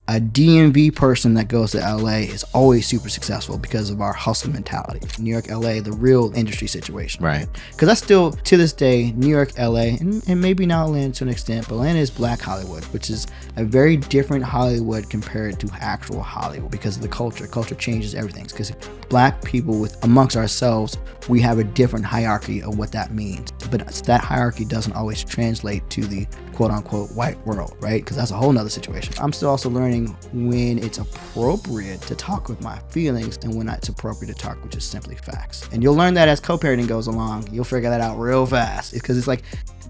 a DMV person that goes to LA is always super successful because of our hustle mentality. New York, LA, the real industry situation. Right. Because that's still, to this day, New York, LA, and maybe now Atlanta to an extent, but Atlanta is Black Hollywood, which is a very different Hollywood compared to actual Hollywood because of the culture. Culture changes everything. Because Black people amongst ourselves, we have a different hierarchy of what that means. But that hierarchy doesn't always translate to the quote-unquote white world, right? Because that's a whole nother situation. I'm still also learning when it's appropriate to talk with my feelings and when it's appropriate to talk with just simply facts. And you'll learn that as co-parenting goes along. You'll figure that out real fast because it's like,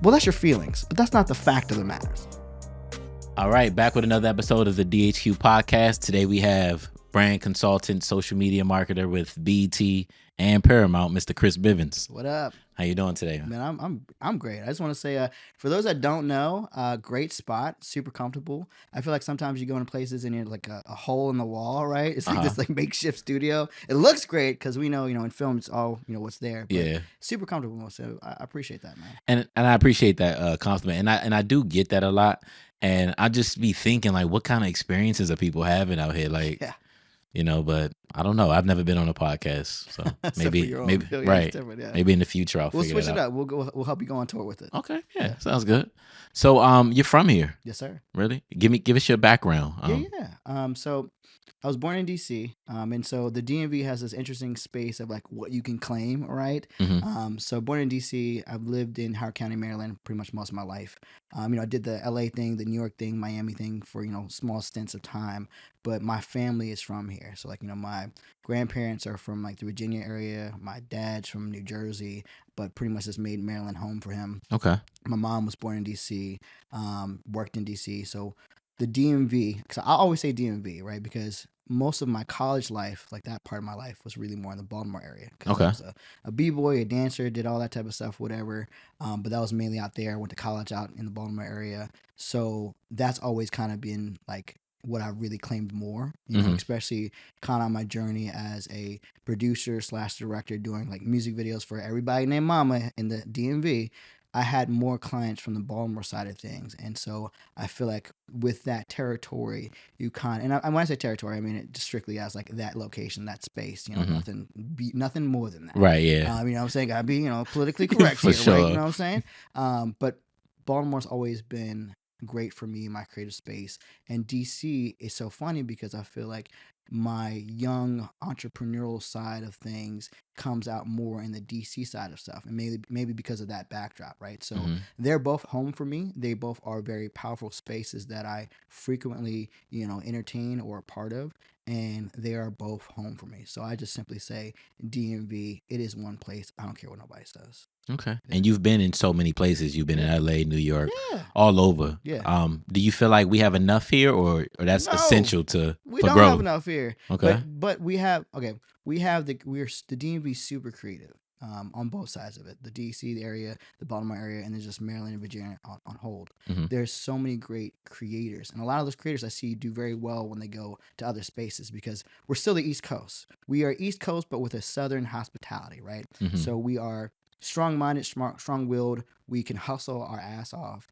well, that's your feelings, but that's not the fact of the matter. All right, back with another episode of the DHQ podcast. Today we have brand consultant, social media marketer with BET and Paramount, Mr. Chris Bivins. What up? How you doing today? Man, I'm great. I just want to say, for those that don't know, great spot, super comfortable. I feel like sometimes you go into places and you're like a hole in the wall, right? It's like this like makeshift studio. It looks great because we know, in film it's all what's there. But yeah, super comfortable. So I appreciate that, man. And I appreciate that compliment. And I do get that a lot. And I just be thinking like, what kind of experiences are people having out here? Like, yeah. But I don't know. I've never been on a podcast, so maybe right. Yeah. Maybe in the future we'll figure switch it up. We'll help you go on tour with it. Okay, yeah, sounds good. So you're from here? Yes, sir. Really? Give us your background. So I was born in DC, and so the DMV has this interesting space of like what you can claim, right? Mm-hmm. So born in DC, I've lived in Howard County, Maryland, pretty much most of my life. I did the LA thing, the New York thing, Miami thing for small stints of time, but my family is from here. So like my grandparents are from like the Virginia area. My dad's from New Jersey, but pretty much just made Maryland home for him. Okay. My mom was born in DC, worked in DC, so. The DMV, because I always say DMV, right? Because most of my college life, like that part of my life, was really more in the Baltimore area. Okay. I was a b-boy, a dancer, did all that type of stuff, whatever. But that was mainly out there. I went to college out in the Baltimore area. So that's always kind of been like what I really claimed more, especially kind of on my journey as a producer / director doing like music videos for everybody named Mama in the DMV. I had more clients from the Baltimore side of things. And so I feel like with that territory, you and when I say territory, I mean it just strictly as like that location, that space, nothing more than that. Right, yeah. You know what I'm saying? Gotta be, politically correct here, sure. right? You know what I'm saying? But Baltimore's always been great for me, my creative space. And DC is so funny because I feel like my young entrepreneurial side of things comes out more in the DC side of stuff, and maybe because of that backdrop, right? So they're both home for me. They both are very powerful spaces that I frequently, entertain or a part of, and they are both home for me. So I just simply say DMV, it is one place. I don't care what nobody says. Okay. Yeah. And you've been in so many places. You've been in LA, New York, all over. Yeah. Do you feel like we have enough here, or that's essential for we don't growth? Have enough here. Okay. But we have the DMV super creative. On both sides of it, the DC area, the Baltimore area, and then just Maryland and Virginia on hold. There's so many great creators, and a lot of those creators I see do very well when they go to other spaces because we're still the East Coast. We are East Coast, but with a Southern hospitality, right? So we are strong-minded, strong-willed. We can hustle our ass off.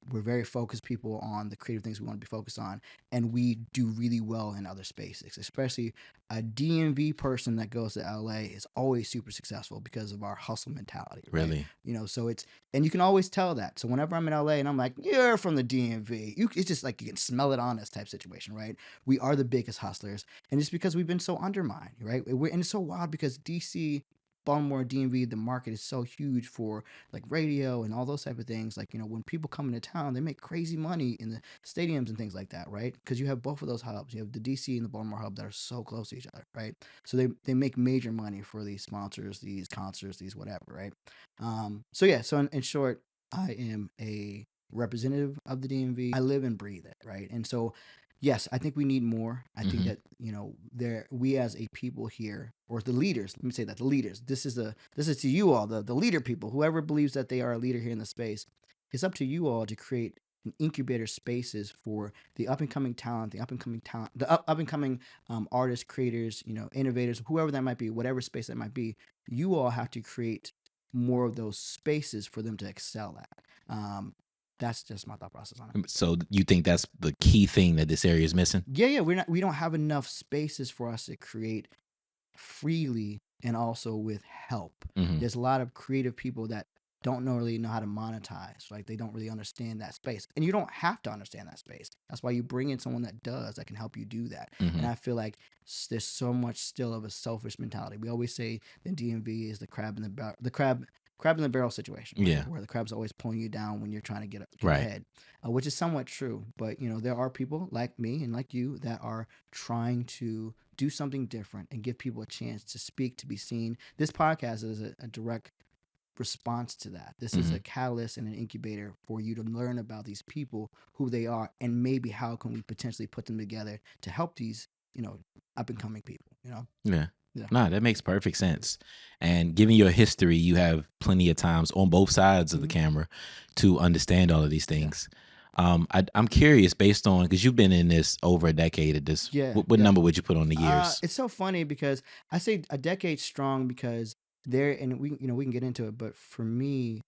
We're very focused people on the creative things we want to be focused on, and we do really well in other spaces. Especially a DMV person that goes to LA is always super successful because of our hustle mentality. Right? Really? So and you can always tell that. So whenever I'm in LA and I'm like, you're from the DMV, it's just like you can smell it on us type situation, right? We are the biggest hustlers, and it's because we've been so undermined, right? And it's so wild because DC, Baltimore, DMV, the market is so huge for like radio and all those type of things. Like, when people come into town, they make crazy money in the stadiums and things like that, right? Because you have both of those hubs. You have the DC and the Baltimore hub that are so close to each other, right? So they make major money for these sponsors, these concerts, these whatever, right? So in short, I am a representative of the DMV. I live and breathe it, right? And so yes, I think we need more. I think that we as a people here, or the leaders. Let me say that the leaders. This is to you all, the leader people. Whoever believes that they are a leader here in the space, it's up to you all to create an incubator spaces for the up and coming talent, the up and coming artists, creators, innovators, whoever that might be, whatever space that might be. You all have to create more of those spaces for them to excel at. That's just my thought process on it. So you think that's the key thing that this area is missing? Yeah, we don't have enough spaces for us to create freely and also with help. Mm-hmm. There's a lot of creative people that don't really know how to monetize, right? They don't really understand that space. And you don't have to understand that space. That's why you bring in someone that does, that can help you do that. Mm-hmm. And I feel like there's so much still of a selfish mentality. We always say the DMV is the crab in the barrel situation, right? Yeah. Where the crab's always pulling you down when you're trying to get Right. ahead, which is somewhat true. But there are people like me and like you that are trying to do something different and give people a chance to speak, to be seen. This podcast is a direct response to that. This is Mm-hmm. a catalyst and an incubator for you to learn about these people, who they are, and maybe how can we potentially put them together to help these, up and coming people, Yeah. Yeah. Nah, that makes perfect sense. And given your history, you have plenty of times on both sides of the camera to understand all of these things. I'm curious, based on, because you've been in this over a decade at this. Yeah, What number would you put on the years? It's so funny because I say a decade strong because and we can get into it, but for me,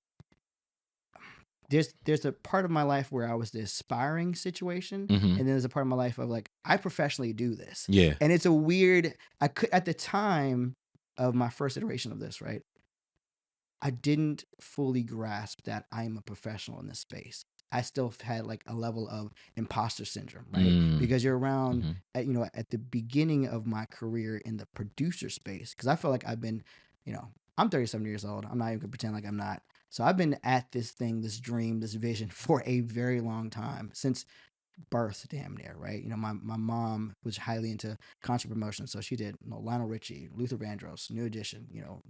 there's a part of my life where I was the aspiring situation, Mm-hmm. and then there's a part of my life of like I professionally do this. Yeah. And it's a weird. I could at the time of my first iteration of this, right? I didn't fully grasp that I'm a professional in this space. I still had like a level of imposter syndrome, right? Because you're around, at the beginning of my career in the producer space, because I feel like I've been, I'm 37 years old. I'm not even gonna pretend like I'm not. So I've been at this thing, this dream, this vision for a very long time, since birth, damn near, right? My mom was highly into concert promotion, so she did Lionel Richie, Luther Vandross, New Edition,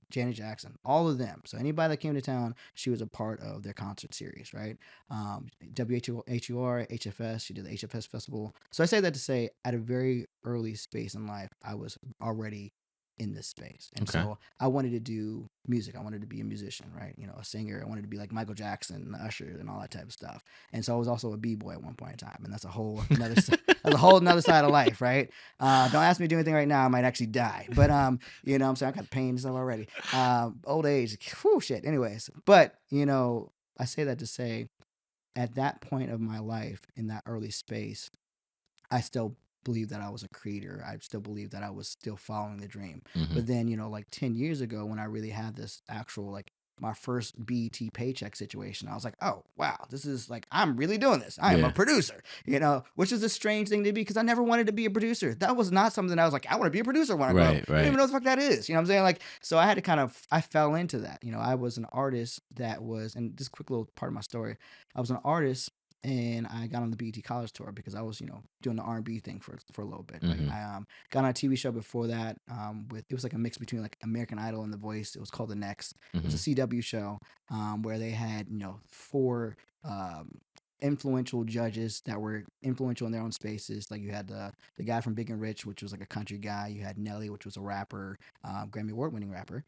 Janet Jackson, all of them. So anybody that came to town, she was a part of their concert series, right? WHUR, HFS, she did the HFS festival. So I say that to say, at a very early space in life, I was already in this space, and so I wanted to do music. I wanted to be a musician, right? A singer. I wanted to be like Michael Jackson and Usher and all that type of stuff. And so I was also a b-boy at one point in time, and that's a whole another side of life, right? Don't ask me to do anything right now; I might actually die. But I'm saying I got pain and stuff already. Old age, whew, shit. Anyways, but I say that to say, at that point of my life, in that early space, I still believe that I was a creator. I still believe that I was still following the dream. Mm-hmm. But then, like 10 years ago, when I really had this actual, like, my first BET paycheck situation, I was like, oh, wow, this is like, I'm really doing this. I am a producer, which is a strange thing to be, because I never wanted to be a producer. That was not something that I was like, I want to be a producer when I grow up. I don't even know what the fuck that is. You know what I'm saying? Like, so I had to I fell into that. I was an artist that was, and this quick little part of my story, I was an artist, and I got on the BET College tour because I was, doing the R&B thing for a little bit. Right? Mm-hmm. I got on a TV show before that. It was like a mix between like American Idol and The Voice. It was called The Next. It was a CW show where they had 4 influential judges that were influential in their own spaces. Like you had the guy from Big and Rich, which was like a country guy. You had Nelly, which was a rapper, Grammy Award winning rapper.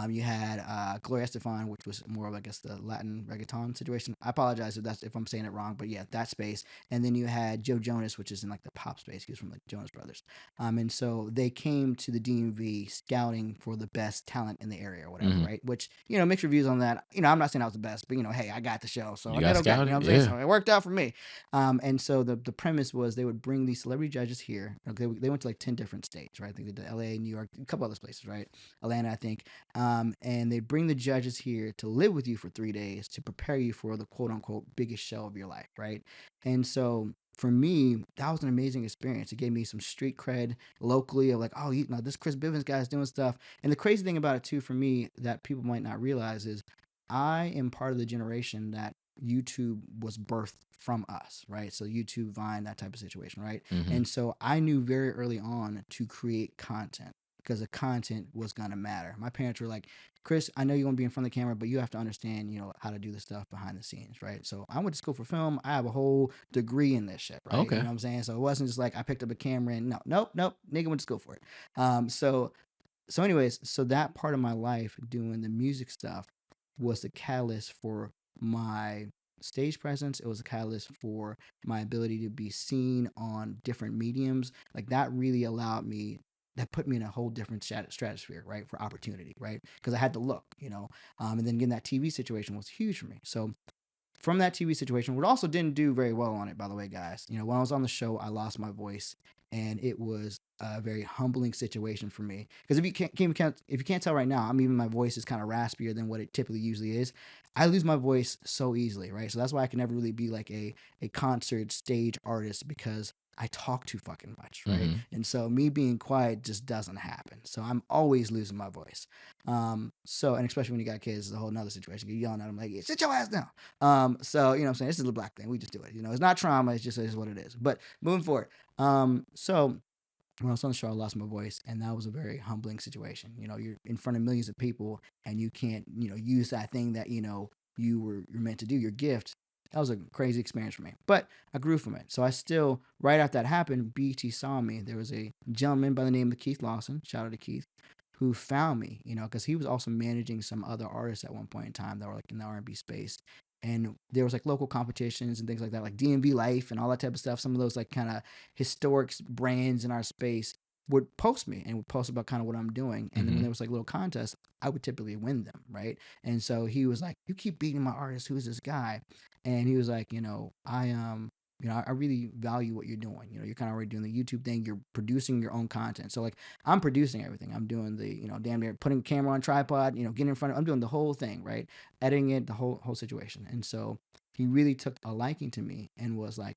You had Gloria Estefan, which was more of, I guess, the Latin reggaeton situation. I apologize if I'm saying it wrong, but yeah, that space. And then you had Joe Jonas, which is in like the pop space. He was from like Jonas Brothers. And so they came to the DMV scouting for the best talent in the area or whatever, right? Which, mixed reviews on that. I'm not saying I was the best, but hey, I got the show, so I got okay. You know what I'm saying? So it worked out for me. And so the premise was they would bring these celebrity judges here. They went to like 10 different states, right? I think they did LA, New York, a couple other places, right? Atlanta, I think. And they bring the judges here to live with you for 3 days to prepare you for the quote unquote biggest show of your life, right? And so for me, that was an amazing experience. It gave me some street cred locally of like, oh, this Chris Bivins guy is doing stuff. And the crazy thing about it too, for me, that people might not realize is I am part of the generation that YouTube was birthed from us, right? So YouTube, Vine, that type of situation, right? Mm-hmm. And so I knew very early on to create content, because the content was going to matter. My parents were like, Chris, I know you're going to be in front of the camera, but you have to understand, how to do the stuff behind the scenes, right? So I went to school for film. I have a whole degree in this shit, right? Okay. You know what I'm saying? So it wasn't just like I picked up a camera and nope, nigga went to school for it. So anyways, so that part of my life doing the music stuff was the catalyst for my stage presence. It was a catalyst for my ability to be seen on different mediums. Like that really allowed me, that put me in a whole different stratosphere, right? For opportunity, right? Because I had to look, and then getting that TV situation was huge for me. So from that TV situation, what also didn't do very well on it, by the way, guys. When I was on the show, I lost my voice, and it was a very humbling situation for me. Because if you can't tell right now, even my voice is kind of raspier than what it typically usually is. I lose my voice so easily, right? So that's why I can never really be like a concert stage artist, because I talk too fucking much, right? Mm-hmm. And so me being quiet just doesn't happen. So I'm always losing my voice. And especially when you got kids, it's a whole nother situation. You're yelling at them like, sit your ass down. So what I'm saying, this is a black thing. We just do it. It's not trauma. It's what it is. But moving forward. So when I was on the show, I lost my voice, and that was a very humbling situation. You're in front of millions of people, and you can't, use that thing that you're meant to do, your gift. That was a crazy experience for me, but I grew from it. So I still, right after that happened, BT saw me. There was a gentleman by the name of Keith Lawson. Shout out to Keith, who found me. Because he was also managing some other artists at one point in time that were like in the R&B space. And there was like local competitions and things like that, like DMV Life and all that type of stuff. Some of those like kind of historic brands in our space would post me and would post about kind of what I'm doing. And then when there was like little contests, I would typically win them, right? And so he was like, "You keep beating my artist. Who's this guy?" And he was like, I really value what you're doing. You're kind of already doing the YouTube thing. You're producing your own content. So like, I'm producing everything. I'm doing the, damn near putting camera on tripod, getting in front of, I'm doing the whole thing, right? Editing it, the whole situation. And so he really took a liking to me and was like,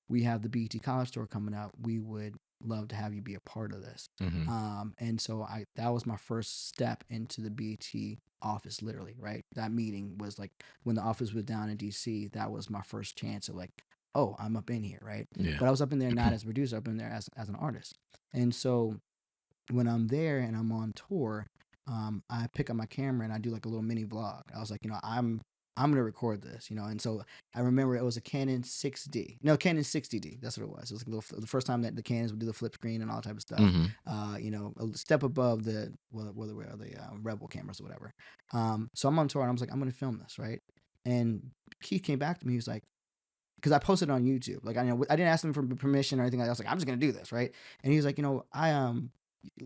we have the BET College Tour coming up. We would love to have you be a part of this. And so that was my first step into the BET office, literally, right? That meeting was like when the office was down in DC. That was my first chance of like, oh, I'm up in here, right? Yeah. But I was up in there not as a producer, up in there as an artist. And so when I'm there and I'm on tour, I pick up my camera and I do like a little mini vlog. I was like, I'm gonna record this, And so I remember it was a Canon 60D. That's what it was. It was like the first time that the Canons would do the flip screen and all type of stuff. A step above the Rebel cameras or whatever. So I'm on tour and I was like, I'm gonna film this, right? And Keith came back to me. He was like, because I posted it on YouTube. Like I didn't ask him for permission or anything. I was like, I'm just gonna do this, right? And he was like, I want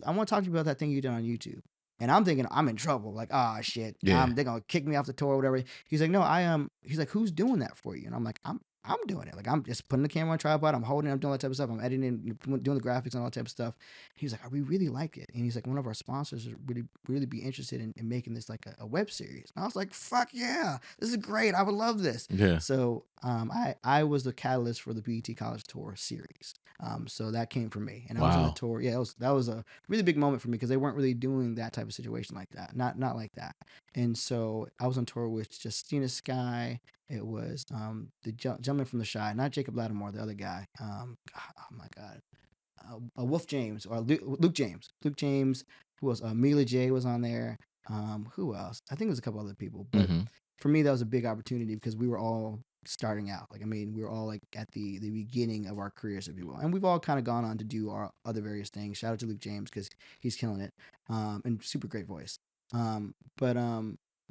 to talk to you about that thing you did on YouTube. And I'm thinking I'm in trouble. Like, ah, shit. Yeah. They're gonna kick me off the tour or whatever. He's like, no, he's like, who's doing that for you? And I'm like, I'm doing it. Like, I'm just putting the camera on tripod. I'm holding it. I'm doing all that type of stuff. I'm editing, doing the graphics and all that type of stuff. He's like, we really like it. And he's like, one of our sponsors would really be interested in making this like a web series. And I was like, fuck yeah, this is great. I would love this. Yeah. So I was the catalyst for the BET College Tour series. So that came from me. And I was on the tour. Yeah, that was a really big moment for me because they weren't really doing that type of situation like that. Not like that. And so I was on tour with Justina Sky. It was the gentleman from The Shy, not Jacob Lattimore, the other guy. Oh my God. Wolf James or Luke James. Luke James, who else? Mila J was on there. Who else? I think there's a couple other people. But for me, that was a big opportunity because we were all starting out. Like, we were all like at the beginning of our careers, if you will. And we've all kind of gone on to do our other various things. Shout out to Luke James because he's killing it. And super great voice.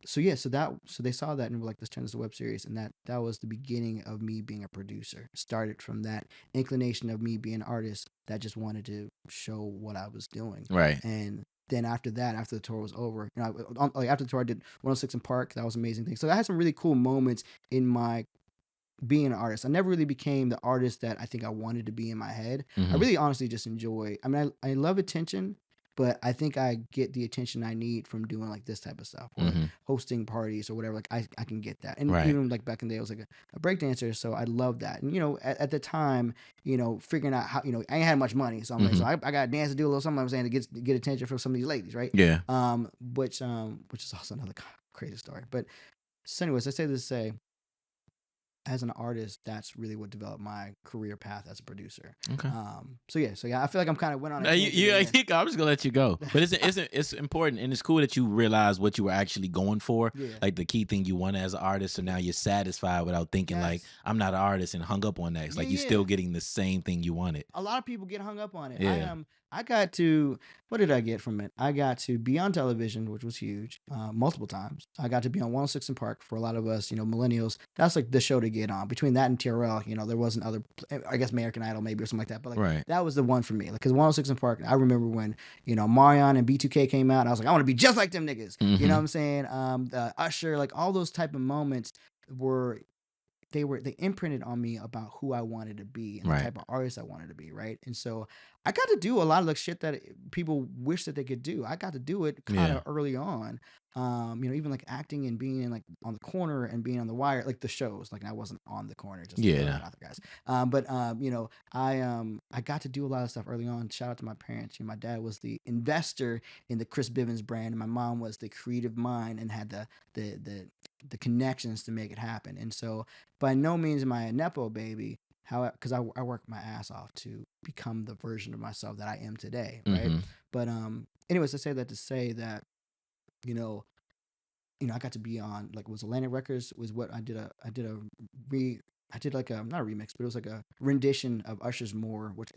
So they saw that and were like, let's turn this to a web series. And that was the beginning of me being a producer. Started from that inclination of me being an artist that just wanted to show what I was doing. Right. And then after that, after the tour was over, after the tour, I did 106 in Park. That was an amazing thing. So I had some really cool moments in my being an artist. I never really became the artist that I think I wanted to be in my head. I really honestly just enjoy, I love attention, but I think I get the attention I need from doing like this type of stuff or like hosting parties or whatever. Like I can get that. And even like back in the day, I was like a breakdancer. So I love that. And, at the time, figuring out how, I ain't had much money. So I'm like, so I got to dance to do a little something, I'm saying, to get attention from some of these ladies. Right. Yeah. Which is also another crazy story. But so anyways, I say this to say, as an artist, that's really what developed my career path as a producer. Okay. So I feel like I'm kind of went on. I'm just gonna let you go, but it's important and it's cool that you realize what you were actually going for, like the key thing you want as an artist. So now you're satisfied without thinking like I'm not an artist and hung up on that. It's like you're still getting the same thing you wanted. A lot of people get hung up on it. Yeah. I got to, what did I get from it? I got to be on television, which was huge, multiple times. I got to be on 106 in Park for a lot of us, millennials. That's like the show to get on. Between that and TRL, there wasn't other, I guess American Idol maybe or something like that. But like that was the one for me. Like, because 106 in Park, I remember when, Marion and B2K came out, and I was like, I want to be just like them niggas. You know what I'm saying? The Usher, like all those type of moments were they imprinted on me about who I wanted to be and the Right. type of artist I wanted to be, right? And so I got to do a lot of the shit that people wish that they could do. I got to do it kind Yeah. of early on. Even like acting and being in like on the corner and being on the wire, like the shows. Like I wasn't on the corner, just to throw Yeah. that out there, guys. I got to do a lot of stuff early on. Shout out to my parents. My dad was the investor in the Chris Bivins brand, and my mom was the creative mind and had the connections to make it happen. And so by no means am I a nepo baby. How because I worked my ass off to become the version of myself that I am today, right? Mm-hmm. But anyways, I say that to say that you know I got to be on like was Atlantic Records was what I did like a not a remix, but it was like a rendition of Usher's More, which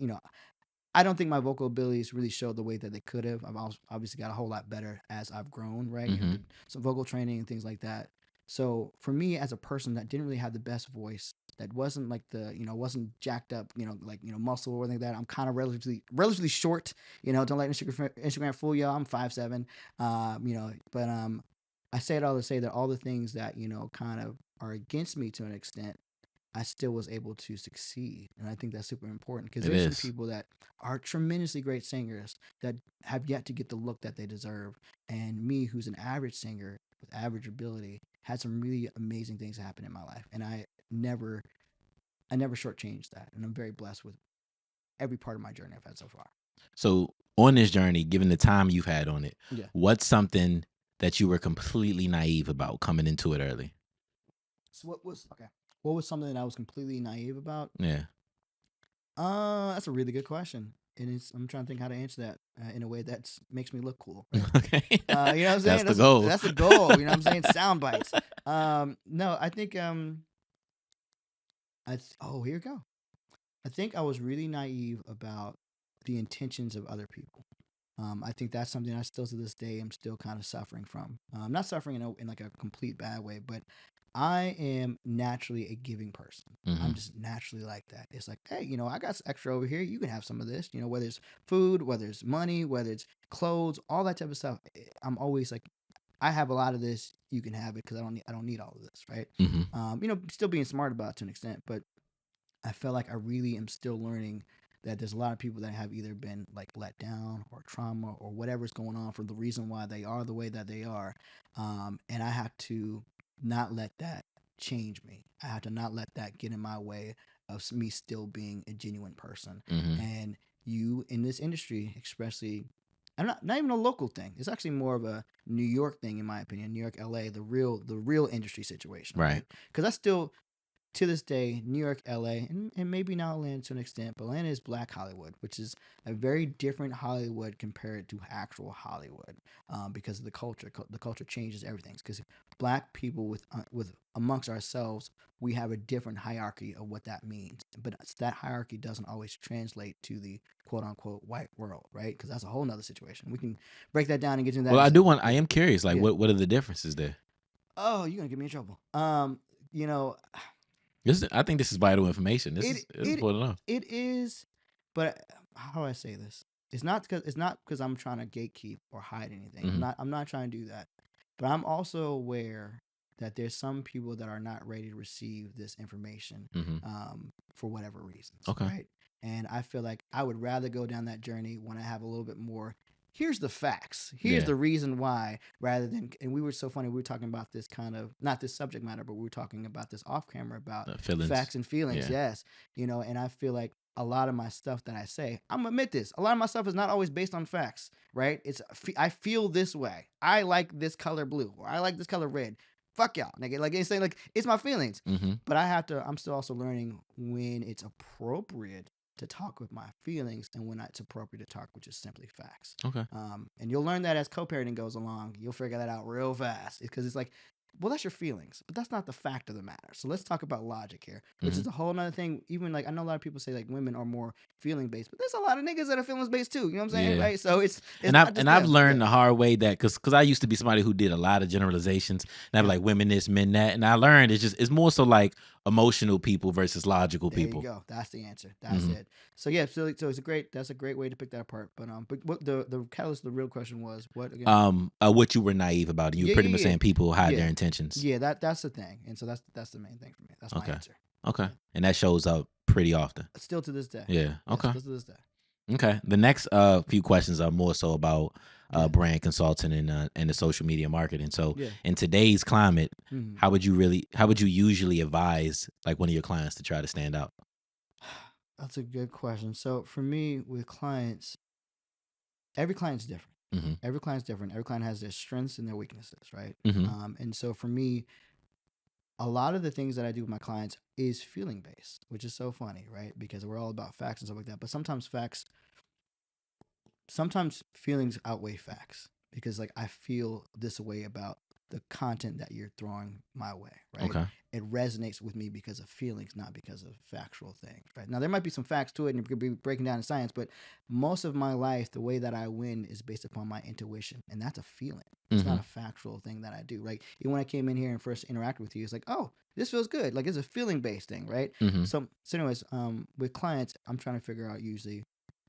I don't think my vocal abilities really showed the way that they could have. I've obviously got a whole lot better as I've grown, right? Mm-hmm. Did some vocal training and things like that. So for me, as a person that didn't really have the best voice, that wasn't like wasn't jacked up, muscle or anything like that. I'm kind of relatively short. Don't let Instagram fool y'all. I'm 5'7". But I say it all to say that all the things that kind of are against me to an extent I still was able to succeed. And I think that's super important because It there's some is. people that are tremendously great singers that have yet to get the look that they deserve. And me, who's an average singer with average ability, had some really amazing things happen in my life. And I never shortchanged that. And I'm very blessed with every part of my journey I've had so far. So on this journey, given the time you've had on it, Yeah. what's something that you were completely naive about coming into it early? So what was something that I was completely naive about? Yeah. That's a really good question. And I'm trying to think how to answer that in a way that makes me look cool. Right? Okay. You know what I'm saying? That's the goal. That's the goal. You know what I'm saying? Sound bites. No, I think here we go. I think I was really naive about the intentions of other people. I think that's something I still to this day am still kind of suffering from. I'm not suffering in like a complete bad way, but I am naturally a giving person. Mm-hmm. I'm just naturally like that. It's like, hey, I got some extra over here. You can have some of this. Whether it's food, whether it's money, whether it's clothes, all that type of stuff. I'm always like, I have a lot of this. You can have it because I don't need all of this, right? Mm-hmm. Still being smart about it to an extent, but I feel like I really am still learning that there's a lot of people that have either been like let down or trauma or whatever's going on for the reason why they are the way that they are. And I have to not let that change me. I have to not let that get in my way of me still being a genuine person. Mm-hmm. And you in this industry, especially, I'm not even a local thing. It's actually more of a New York thing, in my opinion. New York, LA, the real industry situation, Right. Because I still to this day, New York, LA, and maybe now Atlanta to an extent, but Atlanta is Black Hollywood, which is a very different Hollywood compared to actual Hollywood, because of the culture. The culture changes everything. Because Black people with amongst ourselves, we have a different hierarchy of what that means, but that hierarchy doesn't always translate to the quote unquote white world, right? Because that's a whole nother situation. We can break that down and get into that. Well, I am curious. Like, what are the differences there? Oh, you're gonna get me in trouble. I think this is vital information. This is important to know. It is, but how do I say this? It's not because I'm trying to gatekeep or hide anything. Mm-hmm. I'm not trying to do that. But I'm also aware that there's some people that are not ready to receive this information, for whatever reasons. Okay. Right. And I feel like I would rather go down that journey when I have a little bit more. Here's the facts. Here's the reason why, rather than, and we were so funny. We were talking about this kind of, not this subject matter, but we were talking about this off camera about facts and feelings. Yeah. Yes. And I feel like a lot of my stuff that I say, I'm gonna admit this, a lot of my stuff is not always based on facts, right? I feel this way. I like this color blue, or I like this color red. Fuck y'all, nigga. Like it's saying, like it's my feelings. But I'm still also learning when it's appropriate to talk with my feelings and when it's appropriate to talk with just simply facts. Okay. And you'll learn that as co-parenting goes along. You'll figure that out real fast because it's like, well, that's your feelings, but that's not the fact of the matter. So let's talk about logic here, which is a whole nother thing. Even like I know a lot of people say like women are more feeling based, but there's a lot of niggas that are feelings based too. You know what I'm saying, right? So it's I've learned the hard way that because I used to be somebody who did a lot of generalizations, and I'd be like women this, men that, and I learned it's more so like, emotional people versus logical There you people. go. That's the answer. That's it. So yeah, so it's that's a great way to pick that apart. But what the catalyst, the real question was what again? What you were naive about. You were Yeah, pretty yeah, much yeah, saying people hide their yeah, intentions. yeah. That's the thing, and so that's the main thing for me. That's my Okay. answer. Okay. Yeah. And that shows up pretty often. Still to this day. Yeah. Yeah, Okay. still to this day. Okay. The next few questions are more so about Yeah. brand consulting and the social media marketing. So Yeah. in today's climate, Mhm. how would you usually advise like one of your clients to try to stand out? That's a good question. So for me, with clients, every client's different. Mm-hmm. Every client's different. Every client has their strengths and their weaknesses, right? Mm-hmm. And so for me, a lot of the things that I do with my clients is feeling based, which is so funny, right? Because we're all about facts and stuff like that. But sometimes feelings outweigh facts because like I feel this way about the content that you're throwing my way, right? Okay. It resonates with me because of feelings, not because of factual things, right? Now there might be some facts to it and it could be breaking down in science, but most of my life, the way that I win is based upon my intuition, and that's a feeling. It's Mm-hmm. not a factual thing that I do, right? Even when I came in here and first interacted with you, it's like, oh, this feels good. Like it's a feeling based thing, right? Mm-hmm. So anyways, with clients, I'm trying to figure out usually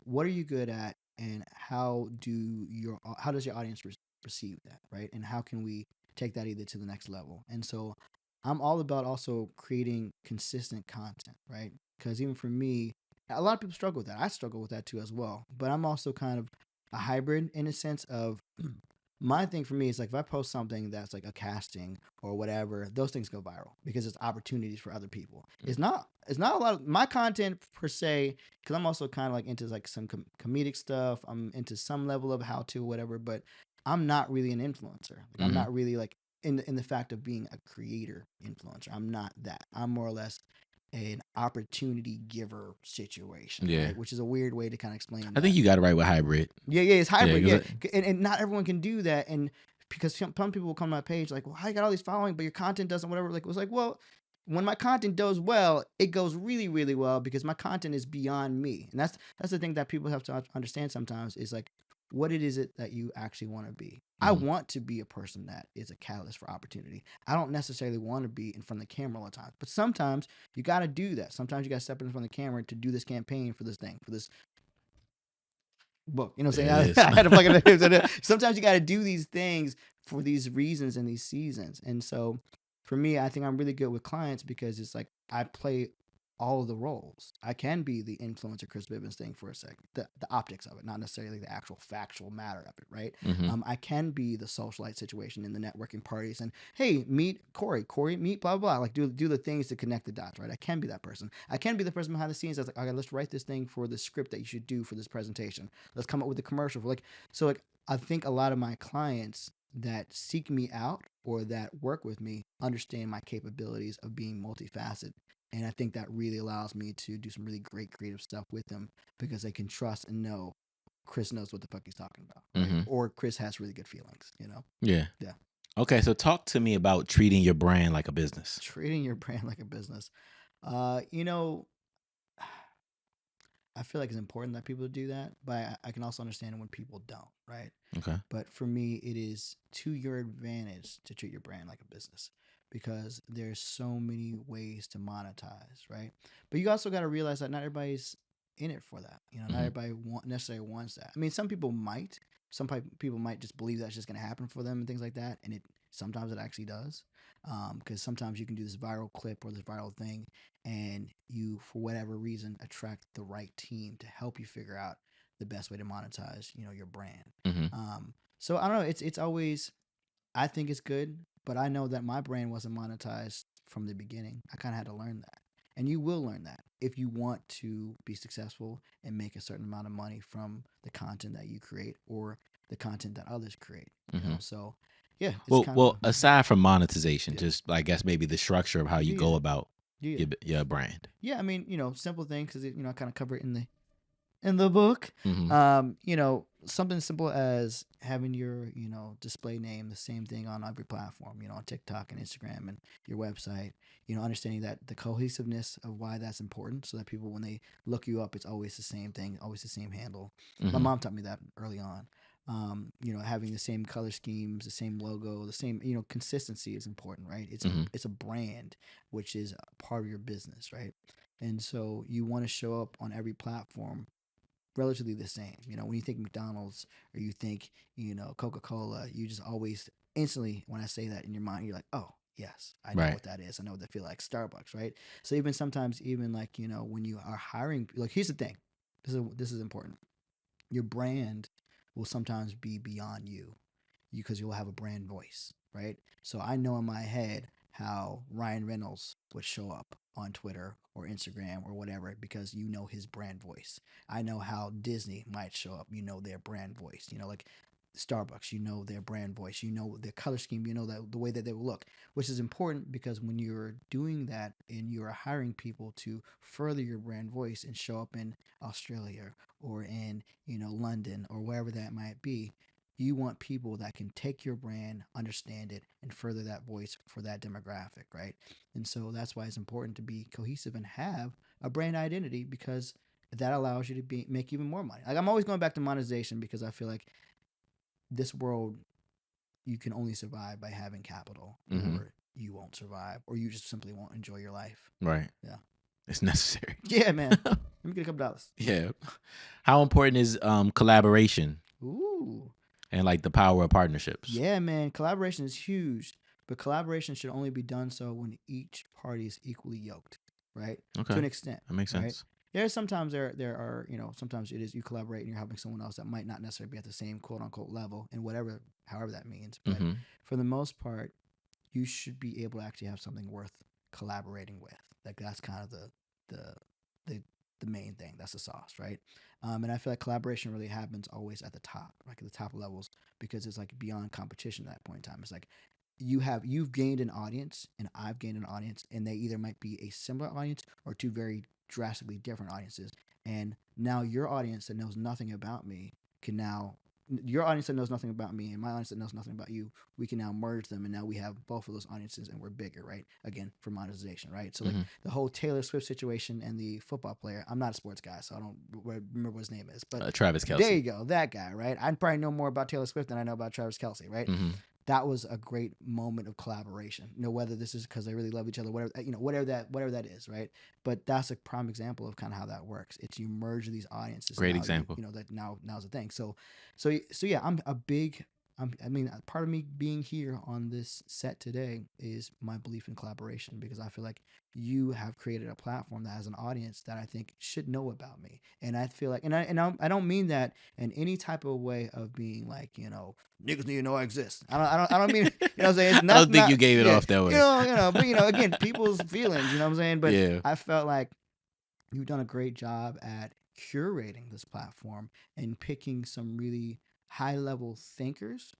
what are you good at and how does your audience perceive that, right? And how can we take that either to the next level? And so I'm all about also creating consistent content, right? Because even for me, a lot of people struggle with that. I struggle with that too as well. But I'm also kind of a hybrid in a sense of my thing for me is like if I post something that's like a casting or whatever, those things go viral because it's opportunities for other people. It's not a lot of my content per se because I'm also kind of like into like some comedic stuff. I'm into some level of how to whatever, but I'm not really an influencer. Like I'm Mm-hmm. not really like in the fact of being a creator influencer. I'm not that. I'm more or less an opportunity giver situation, Yeah. right? Which is a weird way to kind of explain I think that. you got it right with hybrid. Yeah, it's Yeah. hybrid. 'Cause Yeah, and not everyone can do that. And because some people will come to my page like, well, how you got all these following, but your content doesn't, whatever. Like, it was like, well, when my content does well, it goes really, really well because my content is beyond me. And that's the thing that people have to understand sometimes is like, what it is it that you actually want to be. I Mhm. want to be a person that is a catalyst for opportunity. I don't necessarily want to be in front of the camera all the time, but sometimes you got to do that. Sometimes you got to step in front of the camera to do this campaign for this thing, for this book. You know what I'm There it saying? is. I had to fucking. Sometimes you got to do these things for these reasons and these seasons. And so, for me, I think I'm really good with clients because it's like I play all of the roles. I can be the influencer Chris Bivins thing for a second, the optics of it, not necessarily the actual factual matter of it, right? Mm-hmm. I can be the socialite situation in the networking parties, and hey, meet Corey, meet blah blah blah. Like do the things to connect the dots, right? I can be that person. I can be the person behind the scenes that's like, okay, let's write this thing for the script that you should do for this presentation. Let's come up with a commercial for like so like I think a lot of my clients that seek me out or that work with me understand my capabilities of being multifaceted. And I think that really allows me to do some really great creative stuff with them because they can trust and know Chris knows what the fuck he's talking about, right? Mm-hmm. Or Chris has really good feelings, you know? Yeah. Yeah. Okay, so talk to me about treating your brand like a business. Treating your brand like a business. You know, I feel like it's important that people do that, but I can also understand when people don't, right? Okay. But for me, it is to your advantage to treat your brand like a business because there's so many ways to monetize, right? But you also got to realize that not everybody's in it for that. You know, not Mm-hmm. everybody necessarily wants that. I mean, some people might. Some people might just believe that's just going to happen for them and things like that, and it sometimes it actually does. Because sometimes you can do this viral clip or this viral thing, and you, for whatever reason, attract the right team to help you figure out the best way to monetize, your brand. Mm-hmm. So I don't know. It's always I think it's good, but I know that my brand wasn't monetized from the beginning. I kind of had to learn that, and you will learn that if you want to be successful and make a certain amount of money from the content that you create or the content that others create. Mm-hmm. So yeah, it's Well, kind of well, aside from monetization, yeah. just I guess maybe the structure of how you go Yeah, about yeah, your brand. yeah. I mean, simple things because I kind of cover it in the book. Mm-hmm. Something simple as having your, display name the same thing on every platform, on TikTok and Instagram and your website, understanding that the cohesiveness of why that's important so that people, when they look you up, it's always the same thing, always the same handle. My Mm-hmm. mom taught me that early on. Having the same color schemes, the same logo, the same, consistency is important, right? Mm-hmm. It's a brand, which is a part of your business, right? And so you want to show up on every platform relatively the same. When you think McDonald's or you think, Coca-Cola, you just always instantly, when I say that in your mind, you're like, oh, yes, I know Right. what that is. I know what they feel like. Starbucks, right? So even sometimes, even like, when you are hiring, like, here's the thing. This is important. Your brand will sometimes be beyond you because you'll have a brand voice, right? So I know in my head how Ryan Reynolds would show up on Twitter or Instagram or whatever because his brand voice. I know how Disney might show up, their brand voice. Like Starbucks, their brand voice, their color scheme, the way that they will look, which is important because when you're doing that and you're hiring people to further your brand voice and show up in Australia or in, London or wherever that might be, you want people that can take your brand, understand it, and further that voice for that demographic, right? And so that's why it's important to be cohesive and have a brand identity because that allows you to make even more money. Like I'm always going back to monetization because I feel like this world you can only survive by having capital, Mm-hmm. or you won't survive, or you just simply won't enjoy your life. Right. Yeah. It's necessary. Yeah, man. Let me get a couple dollars. Yeah. How important is collaboration Ooh. and like the power of partnerships? Yeah, man. Collaboration is huge, but collaboration should only be done so when each party is equally yoked, right? To Okay. an extent, That makes right? sense. Sometimes there are, sometimes it is you collaborate and you're helping someone else that might not necessarily be at the same quote unquote level and whatever however that means. But Mm-hmm. for the most part, you should be able to actually have something worth collaborating with. Like that's kind of the the the main thing. That's the sauce, right? And I feel like collaboration really happens always at the top, like at the top levels, because it's like beyond competition at that point in time. It's like you've gained an audience and I've gained an audience, and they either might be a similar audience or two very drastically different audiences. And now your audience that knows nothing about me can now your audience that knows nothing about me and my audience that knows nothing about you, we can now merge them, and now we have both of those audiences and we're bigger, right? Again, for monetization, right? So like Mm-hmm. the whole Taylor Swift situation and the football player, I'm not a sports guy, so I don't remember what his name is, but Travis there Kelce. you go, that guy, right? I probably know more about Taylor Swift than I know about Travis Kelce, right? Mm-hmm. That was a great moment of collaboration. Whether this is because they really love each other, whatever whatever that is, right? But that's a prime example of kind of how that works. It's you merge these audiences. Great Now example. that now's the thing. So yeah, I'm a big. I mean, part of me being here on this set today is my belief in collaboration because I feel like you have created a platform that has an audience that I think should know about me, and I feel like, I don't mean that in any type of way of being like niggas need to know I exist. I don't mean what I'm saying. It's I don't think not you gave it yeah off that way. but again people's feelings. You know what I'm saying? But Yeah. I felt like you've done a great job at curating this platform and picking some really high level thinkers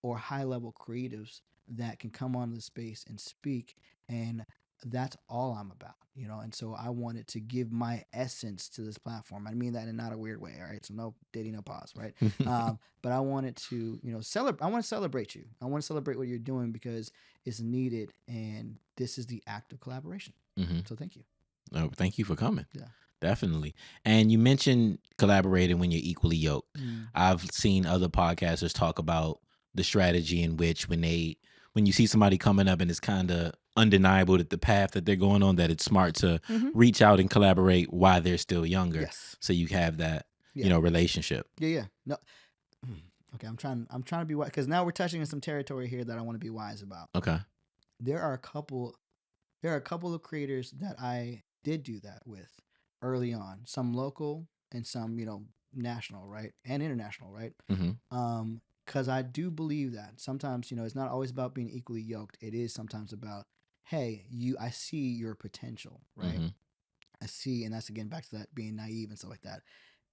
or high level creatives that can come onto the space and speak. And that's all I'm about, And so I wanted to give my essence to this platform. I mean that in not a weird way, all right? So no diddy, no pause, right? But I wanted to, celebrate. I want to celebrate you. I want to celebrate what you're doing because it's needed, and this is the act of collaboration. Mm-hmm. So thank you. Oh, thank you for coming. Yeah. Definitely. And you mentioned collaborating when you're equally yoked. I've seen other podcasters talk about the strategy in which when you see somebody coming up and it's kind of undeniable that the path that they're going on, that it's smart to reach out and collaborate while they're still younger. Yes. So you have that, Yeah. relationship. Yeah. No. Okay, I'm trying to be wise because now we're touching on some territory here that I want to be wise about. Okay. There are a couple of creators that I did do that with early on. Some local and some, national, right? And international, right? Mm-hmm. Because I do believe that sometimes, it's not always about being equally yoked. It is sometimes about, hey, I see your potential, right? Mm-hmm. I see, and that's again back to that being naive and stuff like that.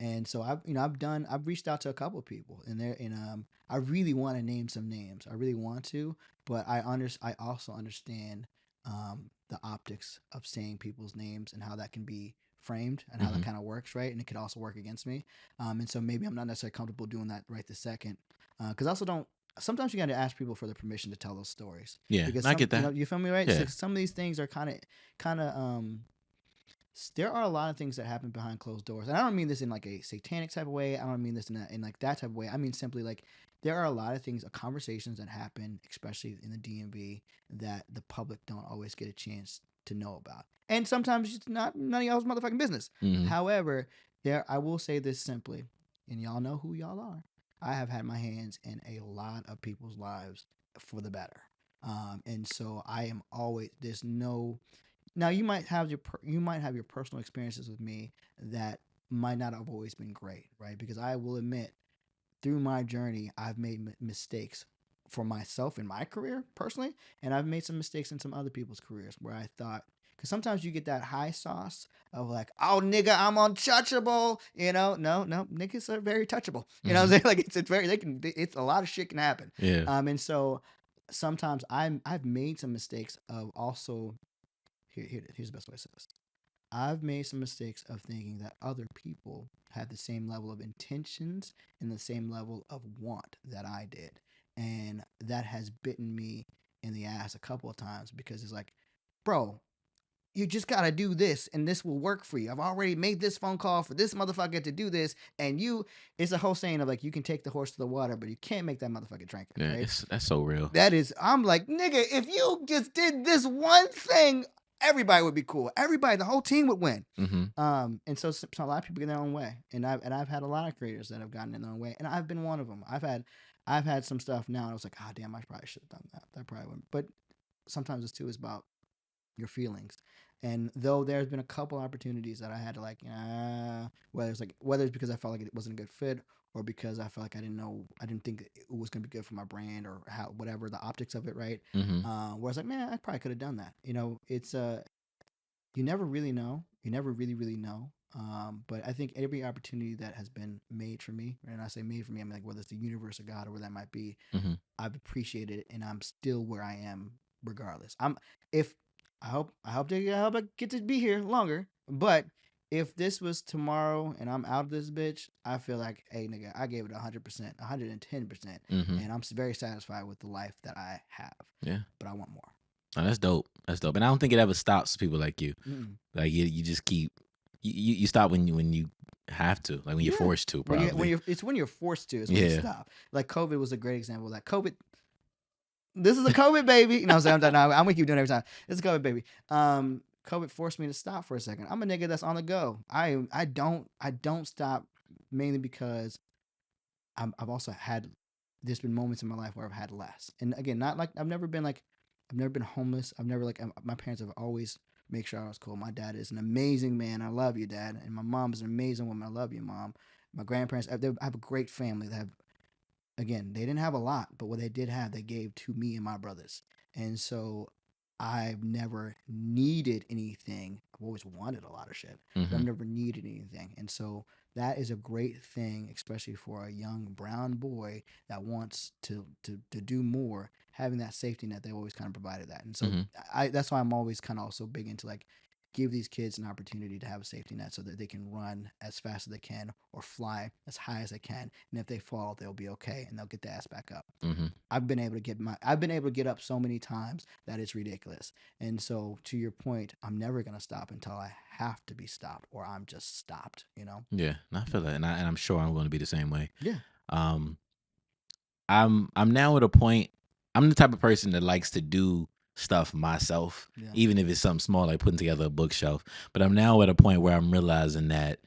And so I've reached out to a couple of people, and I really want to name some names. I really want to, but I also understand the optics of saying people's names and how that can be framed and how that kind of works, right? And it could also work against me. And so maybe I'm not necessarily comfortable doing that right this second, because I also don't. Sometimes you got to ask people for the permission to tell those stories. Yeah, Because I get that. you feel me, right? Yeah. So some of these things are kind of there are a lot of things that happen behind closed doors, and I don't mean this in like a satanic type of way. I don't mean this in like that type of way. I mean simply like there are a lot of things, conversations that happen, especially in the DMV, that the public don't always get a chance to know about, and sometimes it's not none of y'all's motherfucking business. Mm-hmm. However, I will say this simply, and y'all know who y'all are. I have had my hands in a lot of people's lives for the better, and so I am always there's no now you might have your personal experiences with me that might not have always been great, right? Because I will admit, through my journey, I've made mistakes for myself in my career personally, and I've made some mistakes in some other people's careers where I thought. Because sometimes you get that high sauce of like, oh nigga, I'm untouchable. No, niggas are very touchable. You know what I'm Mm-hmm. saying? Like it's very it's a lot of shit can happen. Yeah. And so sometimes I've made some mistakes of also here's the best way to say this. I've made some mistakes of thinking that other people have the same level of intentions and the same level of want that I did. And that has bitten me in the ass a couple of times because it's like, bro, you just gotta do this and this will work for you. I've already made this phone call for this motherfucker to do this, and it's a whole saying of like you can take the horse to the water, but you can't make that motherfucker drink it, Yeah. right? That's so real. That is, I'm like, nigga, if you just did this one thing, everybody would be cool. Everybody, the whole team would win. Mm-hmm. And so a lot of people get their own way, and I've had a lot of creators that have gotten in their own way, and I've been one of them. I've had some stuff now, and I was like, ah, damn, I probably should have done that. That probably wouldn't. But sometimes it's too is about your feelings. And though there's been a couple opportunities that I had to like, whether it's because I felt like it wasn't a good fit or because I felt like I didn't think it was gonna be good for my brand or how whatever the optics of it, right? Mm-hmm. Where I was like, man, I probably could have done that. It's you never really know. You never really, really know. But I think every opportunity that has been made for me, and I say made for me, I mean like whether it's the universe or God or where that might be, Mm-hmm. I've appreciated it, and I'm still where I am regardless. If I hope I get to be here longer, but if this was tomorrow and I'm out of this bitch, I feel like, hey nigga, I gave it 100%, 110%, Mm-hmm. and I'm very satisfied with the life that I have. Yeah. But I want more. Oh, that's dope. That's dope. And I don't think it ever stops people like you. Mm-mm. Like you just keep you stop when you have to, like when you're Yeah. forced to, probably. When you're forced to is when you Yeah. stop. Like COVID was a great example of that. COVID, this is a COVID baby. You know what I'm saying? I'm gonna keep doing it every time. It's a COVID baby. COVID forced me to stop for a second. I'm a nigga that's on the go. I don't stop mainly because I've also had there's been moments in my life where I've had less. And again, not like I've never been homeless. I've never like my parents have always make sure I was cool. My dad is an amazing man. I love you, dad. And my mom is an amazing woman. I love you, mom. My grandparents, I have a great family that have again, they didn't have a lot, but what they did have, they gave to me and my brothers. And so I've never needed anything. I've always wanted a lot of shit, but I've Mm-hmm. never needed anything. And so that is a great thing, especially for a young brown boy that wants to do more. Having that safety net, they always kind of provided that. And so Mm-hmm. that's why I'm always kind of also big into like give these kids an opportunity to have a safety net so that they can run as fast as they can or fly as high as they can. And if they fall, they'll be okay and they'll get the ass back up. Mm-hmm. I've been able to get up so many times that it's ridiculous. And so to your point, I'm never gonna stop until I have to be stopped or I'm just stopped, you know? Yeah. And I feel that, and I'm sure I'm going to be the same way. Yeah. Um, I'm now at a point. I'm the type of person that likes to do stuff myself, Yeah. even if it's something small like putting together a bookshelf. But I'm now at a point where I'm realizing that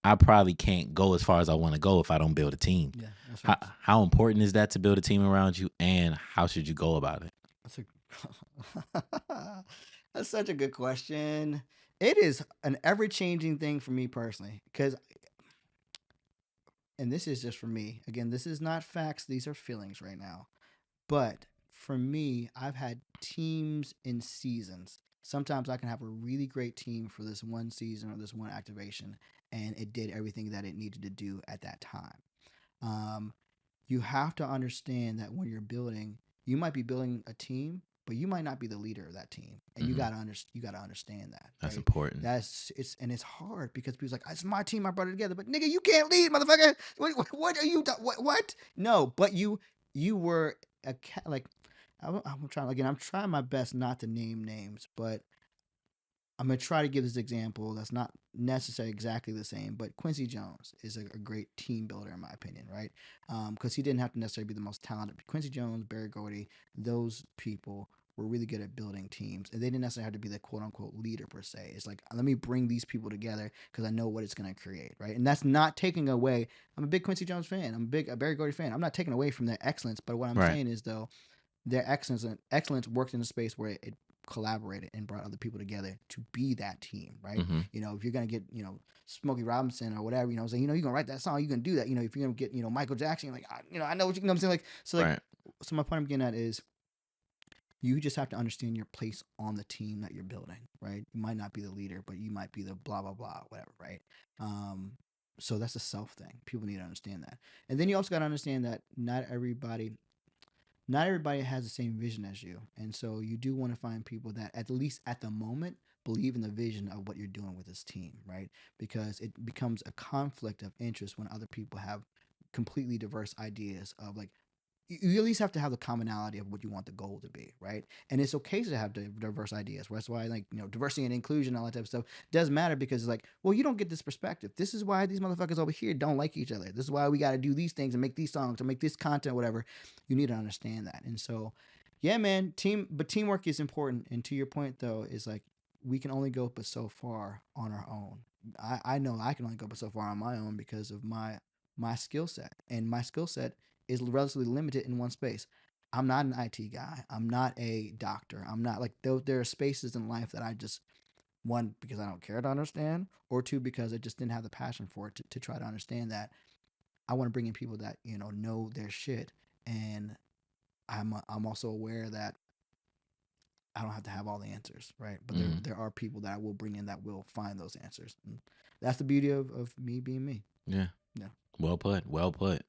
I probably can't go as far as I want to go if I don't build a team. Yeah. That's How, right. how important is that to build a team around you, and how should you go about it? That's that's such a good question. It is an ever changing thing for me personally. Cause and this is just for me. Again, this is not facts, these are feelings right now. But for me, I've had teams in seasons. Sometimes I can have a really great team for this one season or this one activation, and it did everything that it needed to do at that time. Um, you have to understand that when you're building, you might be building a team, but you might not be the leader of that team, and Mhm. you gotta understand that. That's Right? important. It's hard because people's like, it's my team, I brought it together, but nigga, you can't lead, motherfucker. What are you? What? No, but you were like I'm trying again. I'm trying my best not to name names, but I'm gonna try to give this example that's not necessarily exactly the same, but Quincy Jones is a great team builder in my opinion, right? Because he didn't have to necessarily be the most talented. Quincy Jones, Barry Gordy, those people were really good at building teams, and they didn't necessarily have to be the quote unquote leader per se. It's like, let me bring these people together because I know what it's gonna create, right? And that's not taking away. I'm a big Quincy Jones fan. I'm a big Barry Gordy fan. I'm not taking away from their excellence, but what I'm Right. saying is though their excellence worked in a space where it collaborated and brought other people together to be that team, right? Mm-hmm. If you're gonna get Smokey Robinson or whatever, saying you're gonna write that song, you're gonna do that. If you're gonna get Michael Jackson, you're like I know what you know what I'm saying, like so like Right. so my point I'm getting at is you just have to understand your place on the team that you're building, right? You might not be the leader, but you might be the blah blah blah whatever, right? So that's a self thing. People need to understand that, and then you also got to understand that not everybody has the same vision as you. And so you do want to find people that, at least at the moment, believe in the vision of what you're doing with this team, right? Because it becomes a conflict of interest when other people have completely diverse ideas of like, you at least have to have the commonality of what you want the goal to be, right? And it's okay to have diverse ideas. That's why, like, diversity and inclusion, all that type of stuff does matter because it's like, well, you don't get this perspective. This is why these motherfuckers over here don't like each other. This is why we got to do these things and make these songs and make this content, whatever. You need to understand that. And so, yeah, man, but teamwork is important. And to your point, though, is like we can only go but so far on our own. I know I can only go but so far on my own because of my skill set, and my skill set is relatively limited in one space. I'm not an IT guy. I'm not a doctor. I'm not like there are spaces in life that I just, one, because I don't care to understand, or two, because I just didn't have the passion for it to try to understand that. I want to bring in people that know their shit, and I'm also aware that I don't have to have all the answers, right? But Mm-hmm. there are people that I will bring in that will find those answers. And that's the beauty of me being me. Yeah. Yeah. Well put. Well put.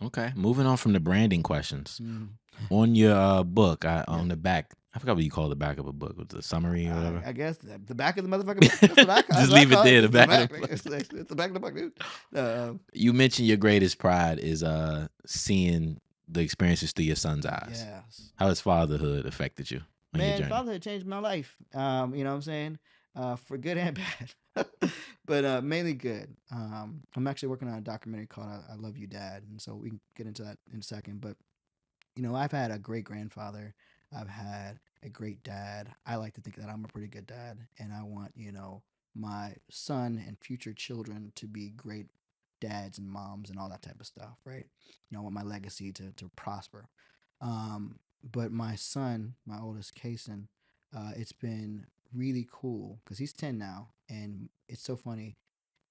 Okay. Moving on from the branding questions. Mm. On your book, Yeah. on the back, I forgot what you call the back of a book. Was it a summary or whatever? I guess the back of the motherfucking book. That's what I call it. Just leave it there. The It's the back. Of back. the book. It's the back of the book, dude. You mentioned your greatest pride is seeing the experiences through your son's eyes. Yes. How has fatherhood affected you on your Man, journey? fatherhood changed my life. You know what I'm saying? For good and bad. But mainly good. I'm actually working on a documentary called I Love You, Dad. And so we can get into that in a second. But, I've had a great grandfather. I've had a great dad. I like to think that I'm a pretty good dad. And I want, my son and future children to be great dads and moms and all that type of stuff, right? I want my legacy to prosper. But my son, my oldest, Kason, it's been really cool because he's 10 now. And it's so funny.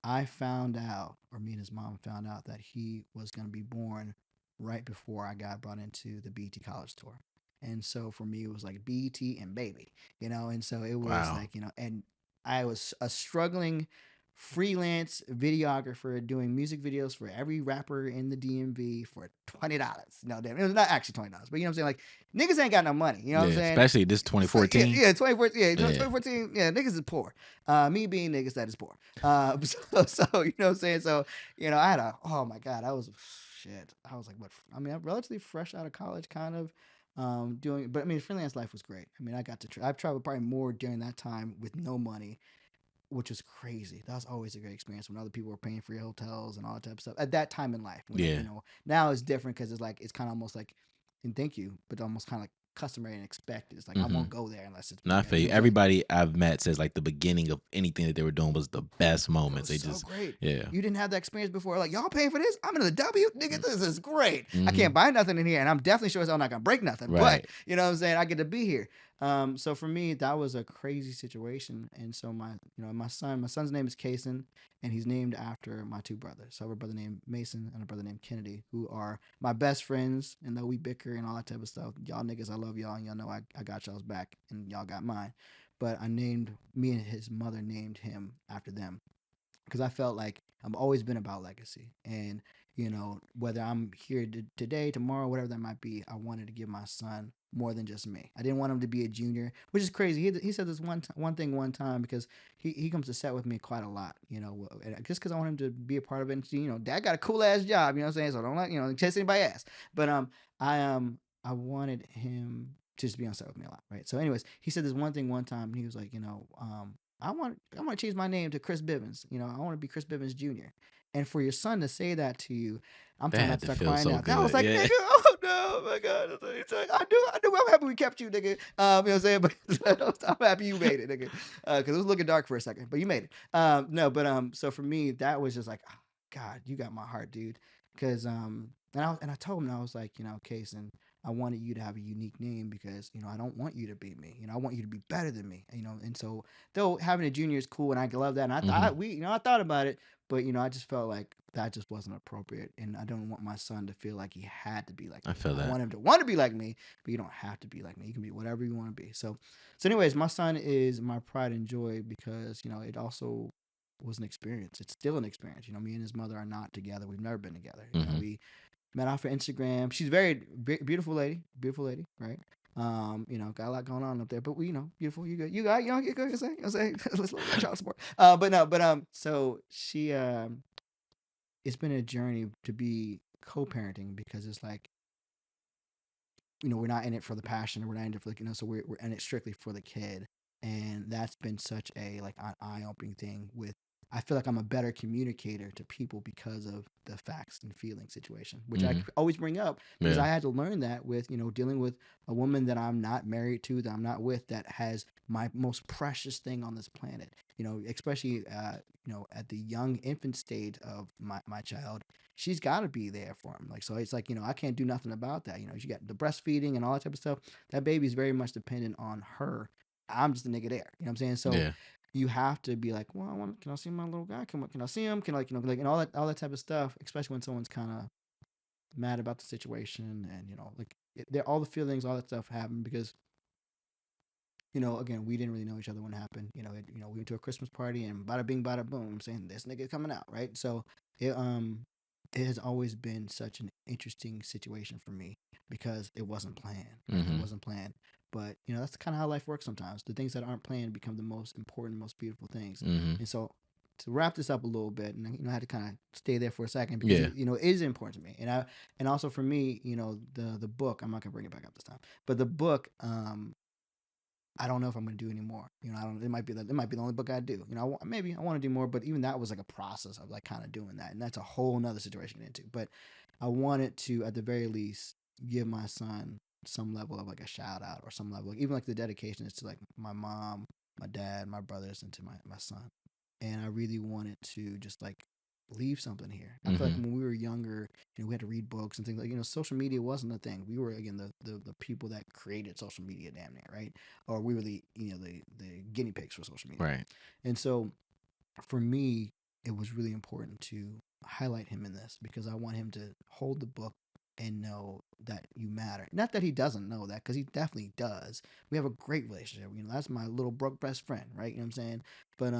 I found out, or me and his mom found out, that he was going to be born right before I got brought into the BET College Tour. And so for me, it was like BET and baby, and so it was Wow. like, and I was a struggling freelance videographer doing music videos for every rapper in the DMV for $20. No, damn, it was not actually $20, but you know what I'm saying? Like, niggas ain't got no money, you know what I'm saying? Especially this 2014. Yeah, 2014, yeah, 2014, yeah, niggas is poor. Me being niggas, that is poor. So you know what I'm saying? So, oh my God, I was like, what? I mean, I'm relatively fresh out of college, kind of. But I mean, freelance life was great. I mean, I've traveled probably more during that time with no money, which was crazy. That was always a great experience when other people were paying for your hotels and all that type of stuff at that time in life. Now it's different because it's kind of almost like, and thank you, but almost kind of like customary and expected. It's like, I won't go there unless it's Not for you. Everybody I've met says like the beginning of anything that they were doing was the best moments. They just great. Yeah. You didn't have that experience before. Like, y'all paying for this? I'm in the W, nigga. This is great. I can't buy nothing in here, and I'm definitely sure I'm not gonna break nothing. Right. But you know what I'm saying? I get to be here. So for me, that was a crazy situation. And so my son's name is Kason, and he's named after my two brothers. So I have a brother named Mason and a brother named Kennedy, who are my best friends. And though we bicker and all that type of stuff, y'all niggas, I love y'all, and y'all know I got y'all's back, and y'all got mine. But me and his mother named him after them because I felt like I've always been about legacy. And, whether I'm here today, tomorrow, whatever that might be, I wanted to give my son more than just me. I didn't want him to be a junior, which is crazy. He said this one thing one time because he comes to set with me quite a lot, just because I want him to be a part of it. And, Dad got a cool ass job, you know what I'm saying? So don't let, chase anybody ass. But I wanted him to just be on set with me a lot, right? So, anyways, he said this one thing one time. He was like, I want to change my name to Chris Bivins. I want to be Chris Bivins Jr. And for your son to say that to you, I'm That trying not had to to start feel crying so now. That was good. like, Yeah. nigga, oh no, my God. It's like, I knew, I'm happy we kept you, nigga. You know what I'm saying? But I'm happy you made it, nigga. Because it was looking dark for a second, but you made it. No, but so for me, that was just like, oh, God, you got my heart, dude. Because and I told him, I was like, Case, and I wanted you to have a unique name because I don't want you to be me. I want you to be better than me. And so though having a junior is cool, and I love that, and I Mhm. thought I thought about it, but I just felt like that just wasn't appropriate, and I don't want my son to feel like he had to be like I me. feel I that. want him to want to be like me, but you don't have to be like me. You can be whatever you want to be. So anyways, my son is my pride and joy because it also was an experience. It's still an experience. Me and his mother are not together. We've never been together. Mhm. We met off of Instagram. She's a very beautiful lady, right? Got a lot going on up there, but beautiful. You good? You got, you good? You say, let's look at child support. But no, but so she, it's been a journey to be co-parenting because it's like, we're not in it for the passion, or we're not in it for so we're in it strictly for the kid, and that's been such a like an eye-opening thing. With I feel like I'm a better communicator to people because of the facts and feeling situation, which I Mhm. always bring up because Yeah. I had to learn that with dealing with a woman that I'm not married to, that I'm not with, that has my most precious thing on this planet. Especially at the young infant stage of my child, she's got to be there for him. Like, so it's like, I can't do nothing about that. You got the breastfeeding and all that type of stuff. That baby's very much dependent on her. I'm just a nigga there. You know what I'm saying? So Yeah. you have to be like, well, can I see my little guy? Can I see him? Can like, like, and all that type of stuff, especially when someone's kind of mad about the situation, and like all the feelings, all that stuff happen because again, we didn't really know each other when it happened. We went to a Christmas party and bada bing, bada boom. I'm saying this nigga coming out, right? So it it has always been such an interesting situation for me because it wasn't planned. Right? It Mhm. wasn't planned, but that's kind of how life works. Sometimes the things that aren't planned become the most important, most beautiful things. Mhm. And so to wrap this up a little bit, and I had to kind of stay there for a second because Yeah. it is important to me, and also for me, the book. I'm not gonna bring it back up this time, but the book, I don't know if I'm going to do any more. I don't. It might be the only book I do. Maybe I want to do more, but even that was like a process of like kind of doing that, and that's a whole nother situation to get into. But I wanted to, at the very least, give my son some level of like a shout out or some level, even like the dedication is to like my mom, my dad, my brothers, and to my son. And I really wanted to just like leave something here. I feel like Mhm. when we were younger, we had to read books and things like, social media wasn't a thing. We were again the people that created social media, damn near, right? Or we were the guinea pigs for social media. Right. And so for me, it was really important to highlight him in this because I want him to hold the book and know that you matter. Not that he doesn't know that, because he definitely does. We have a great relationship. That's my little broke best friend, right? You know what I'm saying? But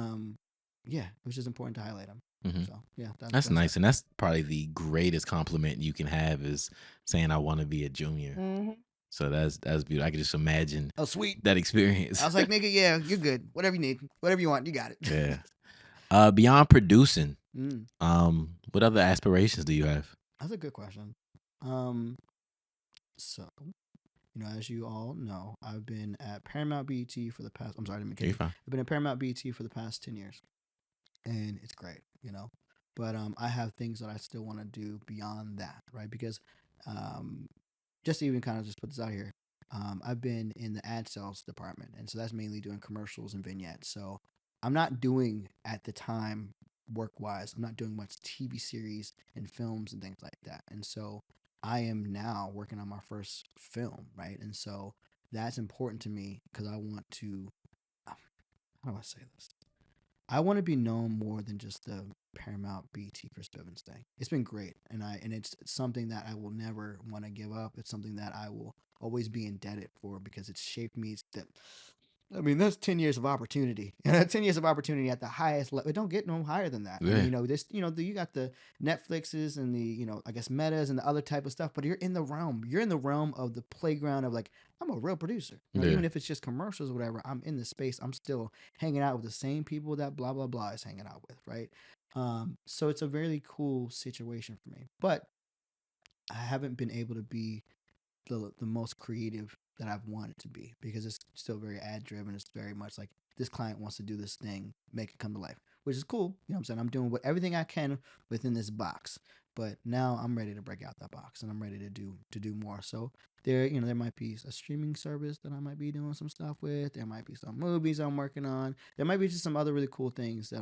yeah, it was just important to highlight him. Mhm. So yeah, That's that's that. nice, and that's probably the greatest compliment you can have is saying I want to be a junior. Mm-hmm. So that's beautiful. I can just imagine Oh, sweet. that I experience. was like, nigga, yeah, you're good. Whatever you need, whatever you want, you got it. Yeah. Beyond producing, Mm, what other aspirations do you have? that's a good question. Um, so as you all know, I've been at Paramount BET for the past. I'm sorry, I didn't mean to cut You're you. fine. I've been at Paramount BET for the past 10 years, and it's great. But I have things that I still want to do beyond that, right? Because um, just to even kind of just put this out here, I've been in the ad sales department, and so that's mainly doing commercials and vignettes. So I'm not doing at the time work wise. I'm not doing much TV series and films and things like that. And so I am now working on my first film, right? And so that's important to me because I want to. How do I say this? I want to be known more than just the Paramount BT Chris Bivins thing. It's been great, and it's something that I will never want to give up. It's something that I will always be indebted for because it's shaped me. That's 10 years of opportunity. 10 years of opportunity at the highest level. It don't get no higher than that. I mean, Yeah. this, you got the Netflixes and the, I guess Metas and the other type of stuff, but you're in the realm. You're in the realm of the playground of like, I'm a real producer. Yeah. Even if it's just commercials or whatever, I'm in the space. I'm still hanging out with the same people that blah blah blah is hanging out with, right? So it's a very cool situation for me. But I haven't been able to be the most creative that I've wanted to be, because it's still very ad driven. It's very much like this client wants to do this thing, make it come to life, which is cool. You know what I'm saying? I'm doing everything I can within this box, but now I'm ready to break out that box and I'm ready to do more. So there might be a streaming service that I might be doing some stuff with. There might be some movies I'm working on. There might be just some other really cool things that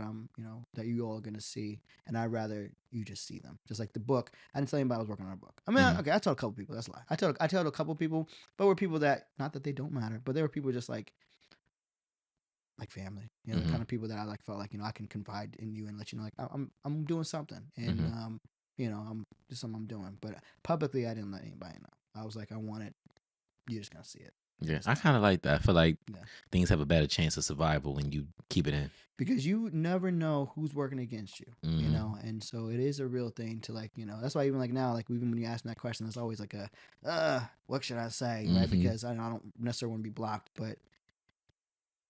that you all are gonna see, and I'd rather you just see them. Just like the book, I didn't tell anybody I was working on a book. I mean, okay, I told a couple people. That's a lie. I told a couple people, but were people that, not that they don't matter, but there were people just like family, the kind of people that I felt like I can confide in you and let you know like I'm doing something, and I'm just something I'm doing. But publicly, I didn't let anybody know. I was like, I want it. You're just gonna see it. Yeah, I kind of like that. I feel like things have a better chance of survival when you keep it in, because you never know who's working against you, and so it is a real thing to that's why even now, even when you ask me that question, it's always like what should I say, right? Because I don't necessarily want to be blocked, but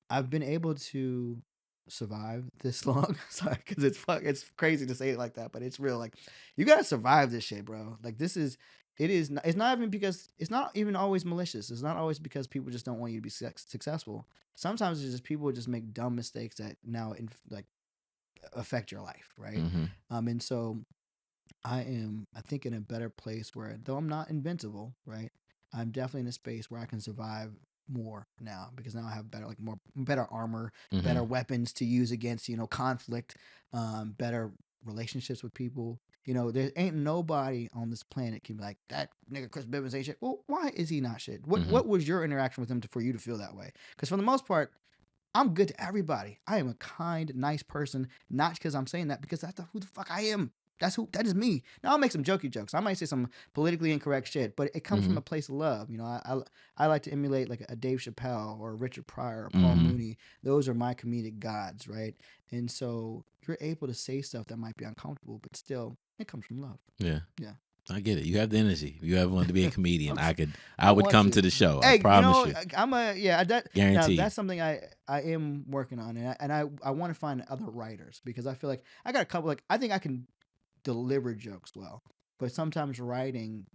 I've been able to survive this long. Sorry, because it's crazy to say it like that, but it's real. Like, you gotta survive this shit, bro. Like, it's not even because it's not even always malicious. It's not always because people just don't want you to be successful. Sometimes it's just people just make dumb mistakes that now affect your life, right? And so I think in a better place where, though I'm not invincible, right? I'm definitely in a space where I can survive more now, because now I have better armor, better weapons to use against conflict, better relationships with people. There ain't nobody on this planet can be like, that nigga Chris Bivins ain't shit. Well, why is he not shit? What was your interaction with him for you to feel that way? Because for the most part, I'm good to everybody. I am a kind, nice person, not because I'm saying that, because that's who the fuck I am. That is me. Now I'll make some jokey jokes. I might say some politically incorrect shit, but it comes from a place of love. I like to emulate like a Dave Chappelle or a Richard Pryor or Paul Mooney. Those are my comedic gods, right? And so you're able to say stuff that might be uncomfortable, but still it comes from love. Yeah. Yeah. I get it. You have the energy. If you ever wanted to be a comedian, I would come to the show. Hey, I promise you. Guarantee. Now, that's something I am working on, and I want to find other writers, because I feel like I got a couple. I think I can deliver jokes well, but sometimes writing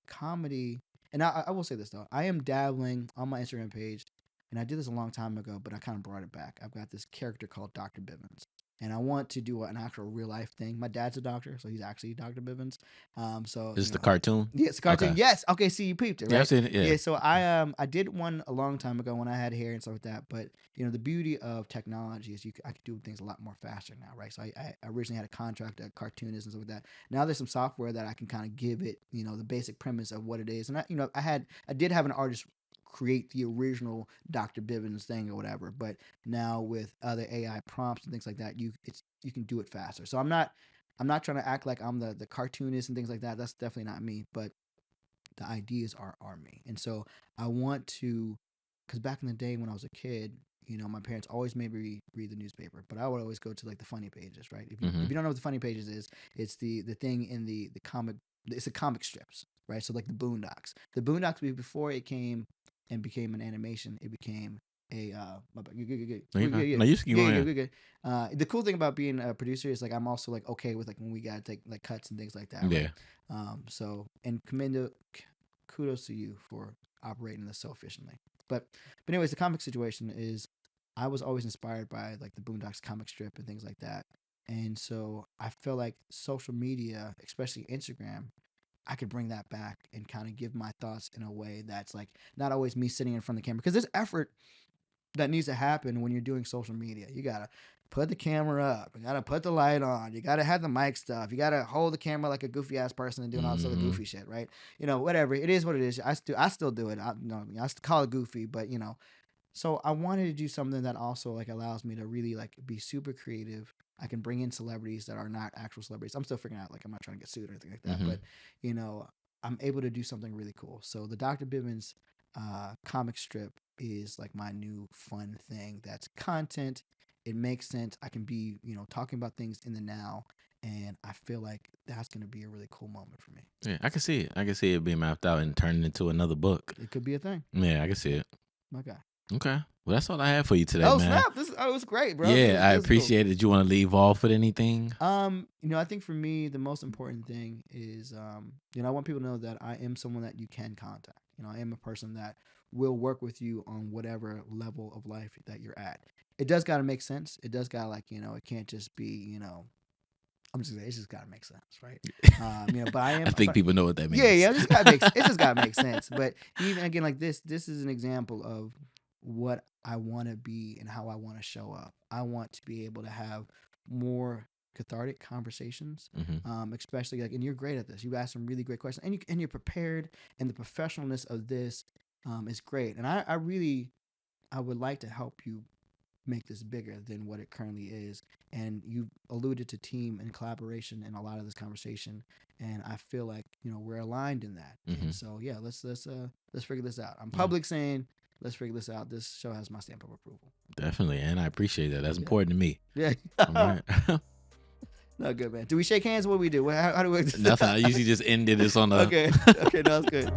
comedy, and I will say this though, I am dabbling on my Instagram page, and I did this a long time ago, but I kind of brought it back. I've got this character called Dr. Bivins, and I want to do an actual real life thing. My dad's a doctor, so he's actually Dr. Bivins. So is this the cartoon? Yeah, it's a cartoon. Okay. Yes. Okay. See, you peeped it, right? Yeah, I've seen it. Yeah. So I did one a long time ago when I had hair and stuff like that. But the beauty of technology is I could do things a lot more faster now, right? So I originally had a contract, a cartoonist and stuff like that. Now there's some software that I can kind of give it, the basic premise of what it is. And I did have an artist create the original Dr. Bivins thing or whatever, but now with other AI prompts and things like that, you can do it faster. So I'm not trying to act like I'm the cartoonist and things like that. That's definitely not me, but the ideas are me. And so I want to, because back in the day when I was a kid, my parents always made me read the newspaper, but I would always go to the funny pages, right? If you don't know what the funny pages is, it's the thing in the comic, it's the comic strips, right? So like the Boondocks. The Boondocks, before it came and became an animation, it became a good. The cool thing about being a producer is I'm also okay with when we gotta take cuts and things like that. Right? Yeah. So, and kudos to you for operating this so efficiently. But anyways, the comic situation is, I was always inspired by the Boondocks comic strip and things like that. And so I feel like social media, especially Instagram, I could bring that back and kind of give my thoughts in a way that's not always me sitting in front of the camera, because there's effort that needs to happen when you're doing social media. You gotta put the camera up, you gotta put the light on, you gotta have the mic stuff, you gotta hold the camera like a goofy ass person and doing all this other goofy shit, right? Whatever it is, what it is. I still do it. I still call it goofy, but So I wanted to do something that also allows me to really be super creative. I can bring in celebrities that are not actual celebrities. I'm still figuring out I'm not trying to get sued or anything like that, but I'm able to do something really cool. So the Dr. Bivins comic strip is my new fun thing. That's content. It makes sense. I can be talking about things in the now, and I feel like that's going to be a really cool moment for me. Yeah, I can see it. I can see it being mapped out and turning into another book. It could be a thing. Yeah, I can see it. Okay. Okay. Well, that's all I have for you today, man. Snap! This was great, bro. Yeah, I appreciate it. Did you want to leave off with anything? I think for me the most important thing is I want people to know that I am someone that you can contact. I am a person that we'll work with you on whatever level of life that you're at. It does got to make sense. It does got to, like, it can't just be, I'm just saying, it's just gotta make sense, right? But I think people know what that means. Yeah, it just gotta make sense. But even again, like this is an example of what I want to be and how I want to show up. I want to be able to have more cathartic conversations, especially like, and you're great at this. You asked some really great questions, and you're prepared, and the professionalness of this is great. And I would like to help you make this bigger than what it currently is. And you alluded to team and collaboration in a lot of this conversation, and I feel like we're aligned in that. And so yeah, let's figure this out. I'm public saying let's figure this out. This show has my stamp of approval. Definitely, and I appreciate that. That's important to me. Yeah. All right. No, good, man. Do we shake hands? What do we do? How do we? Nothing. I usually just ended this on a. Okay. No, that's good.